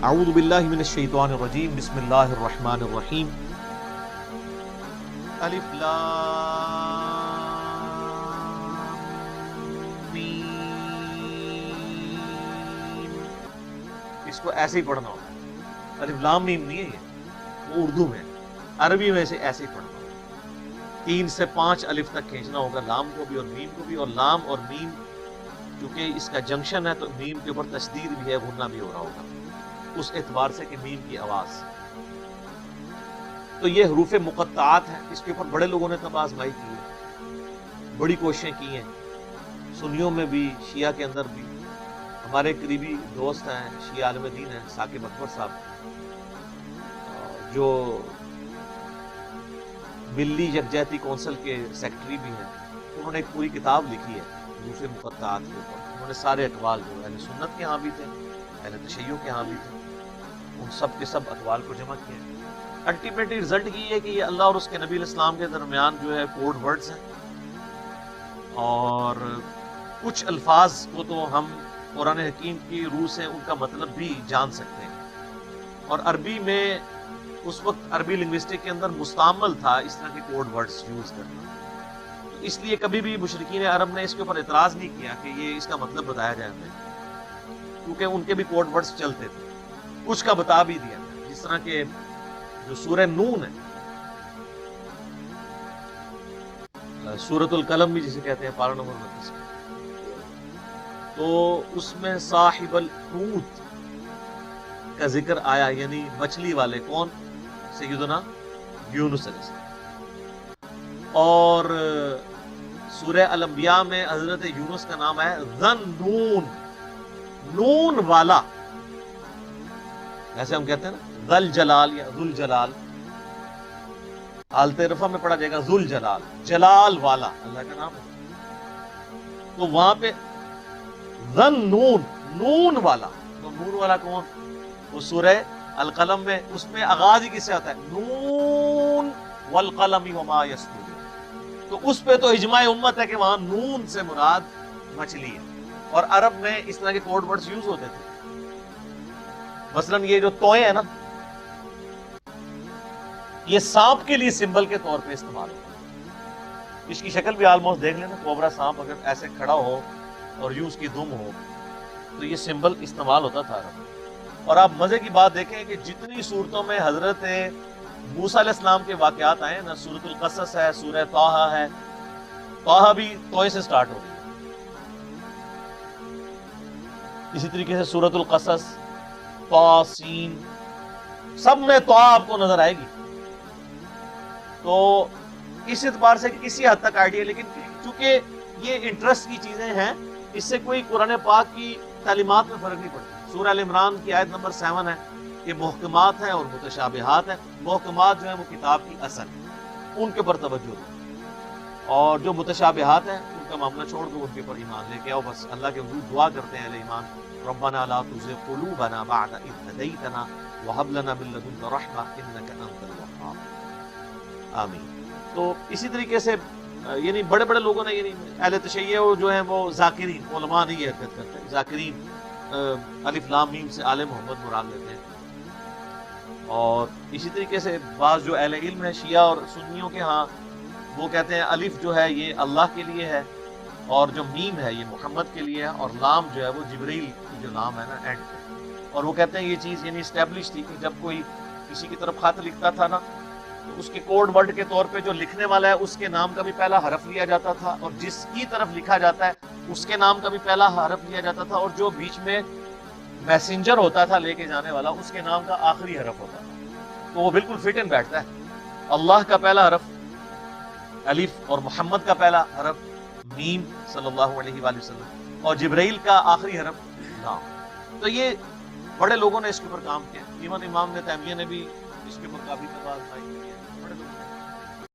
اعوذ باللہ من الشیطان الرجیم بسم اللہ الرحمن الرحیم الف لام میم. اس کو ایسے ہی پڑھنا ہوگا. الف لام میم نہیں ہے یہ, وہ اردو میں, عربی میں سے ایسے ہی پڑھنا ہوگا. 3 سے 5 الف تک کھینچنا ہوگا, لام کو بھی اور میم کو بھی. اور لام اور میم چونکہ اس کا جنکشن ہے تو میم کے اوپر تشدید بھی ہے, غنہ بھی ہو رہا ہوگا اس اعتبار سے کہ میم کی آواز. تو یہ حروف مقطعات ہیں, اس کے اوپر بڑے لوگوں نے تب آزمائی کی ہے, بڑی کوششیں کی ہیں, سنیوں میں بھی شیعہ کے اندر بھی. ہمارے قریبی دوست ہیں, شیعہ عالم دین ہیں, ثاقب اکبر صاحب, جو ملی یکجہتی کونسل کے سیکرٹری بھی ہیں. انہوں نے ایک پوری کتاب لکھی ہے حروف مقطعات کے اوپر. انہوں نے سارے اقوال جو اہل سنت کے ہاں بھی تھے, اہل تشیع کے ہاں بھی تھے, ان سب کے سب اقوال کو جمع کیا. الٹیمیٹلی رزلٹ یہ ہے کہ یہ اللہ اور اس کے نبی علیہ السلام کے درمیان جو ہے کوڈ ورڈز ہیں, اور کچھ الفاظ کو تو ہم قرآن حکیم کی روح سے ان کا مطلب بھی جان سکتے ہیں. اور عربی میں اس وقت عربی لنگوسٹک کے اندر مستعمل تھا اس طرح کے کوڈ ورڈز یوز کرنا. تو اس لیے کبھی بھی مشرکین عرب نے اس کے اوپر اعتراض نہیں کیا کہ یہ اس کا مطلب بتایا جائے ہمیں, کیونکہ ان کے بھی کوڈ ورڈز چلتے تھے. کچھ کا بتا بھی دیا گیا, جس طرح کہ جو سورہ نون ہے, سورۃ القلم بھی جسے کہتے ہیں, پارہ نمبر 29, تو اس میں صاحب الحوت کا ذکر آیا, یعنی مچھلی والے. کون؟ سیدنا یونس علیہ السلام. اور سورہ الانبیاء میں حضرت یونس کا نام ہے ذن نون, نون والا. ایسے ہم کہتے ہیں نا ذل جلال یا ذل جلال, حالت رفع میں پڑھا جائے گا ذل جلال, جلال والا اللہ کا نام ہے. تو وہاں پہ ذن نون, نون والا. تو نون والا کون؟ وہ سورہ القلم میں, اس میں آغاز ہی کس سے آتا ہے؟ نون والقلم وما یسطرون. تو اس پہ تو اجماع امت ہے کہ وہاں نون سے مراد مچھلی ہے. اور عرب میں اس طرح کے کوڈ ورڈز یوز ہوتے تھے. مثلا یہ جو توئیں ہیں نا, یہ سانپ کے لیے سمبل کے طور پہ استعمال ہوتا ہے. اس کی شکل بھی آلموسٹ دیکھ لینا, کوبرا سانپ اگر ایسے کھڑا ہو اور یوں اس کی دم ہو تو یہ سمبل استعمال ہوتا تھا عرب. اور آپ مزے کی بات دیکھیں کہ جتنی صورتوں میں حضرت موسیٰ علیہ السلام کے واقعات آئے نا, سورۃ القصص ہے, سورہ طٰہٰ ہے, طٰہٰ بھی توئے سے سٹارٹ ہو رہی ہے. اسی طریقے سے سورۃ القصص, طاسین, سب میں طٰ آپ کو نظر آئے گی. تو اس اعتبار سے کسی حد تک آئیڈیا, لیکن چونکہ یہ انٹرسٹ کی چیزیں ہیں, اس سے کوئی قرآن پاک کی تعلیمات میں فرق نہیں پڑتا. سورہ ال عمران کی آیت نمبر 7 ہے کہ محکمات ہیں اور متشابہات ہیں. محکمات جو ہیں وہ کتاب کی اصل ہیں, ان کے اوپر توجہ دو, اور جو متشابہات ہیں ان کا معاملہ چھوڑ دو, ان کے اوپر ایمان لے کے آؤ. بس اللہ کے حضور دعا کرتے ہیں اہل ایمان, ربنا لا تزغ قلوبنا بعد اذ هديتنا وهب لنا من لدنك رحمة انك انت الوهاب. آمین. تو اسی طریقے سے یعنی بڑے بڑے لوگوں نے, یعنی اہل تشیع جو ہیں وہ ذاکرین, علماء نہیں یہ حرکت کرتے, ذاکرین الف لام میم سے آل محمد مراد لیتے ہیں. اور اسی طریقے سے بعض جو اہل علم ہے شیعہ اور سنیوں کے ہاں, وہ کہتے ہیں الف جو ہے یہ اللہ کے لیے ہے, اور جو میم ہے یہ محمد کے لیے ہے, اور لام جو ہے وہ جبریل کی جو نام ہے نا اینڈ پہ. اور وہ کہتے ہیں یہ چیز یعنی اسٹیبلش تھی کہ جب کوئی کسی کی طرف خط لکھتا تھا نا, تو اس کے کوڈ ورڈ کے طور پہ جو لکھنے والا ہے اس کے نام کا بھی پہلا حرف لیا جاتا تھا, اور جس کی طرف لکھا جاتا ہے اس کے نام کا بھی پہلا حرف لیا جاتا تھا, اور جو بیچ میں میسنجر ہوتا تھا لے کے جانے والا اس کے نام کا آخری حرف ہوتا تھا. تو وہ بالکل فٹ ان بیٹھتا ہے. اللہ کا پہلا حرف الف, اور محمد کا پہلا حرف میم صلی اللہ علیہ وآلہ وسلم, اور جبرائیل کا آخری حرف لام. تو یہ بڑے لوگوں نے اس کے اوپر کام کیا. ایون امام نے تیمیہ نے بھی اس کے اوپر کافی تباہ آزمائی کی ہے.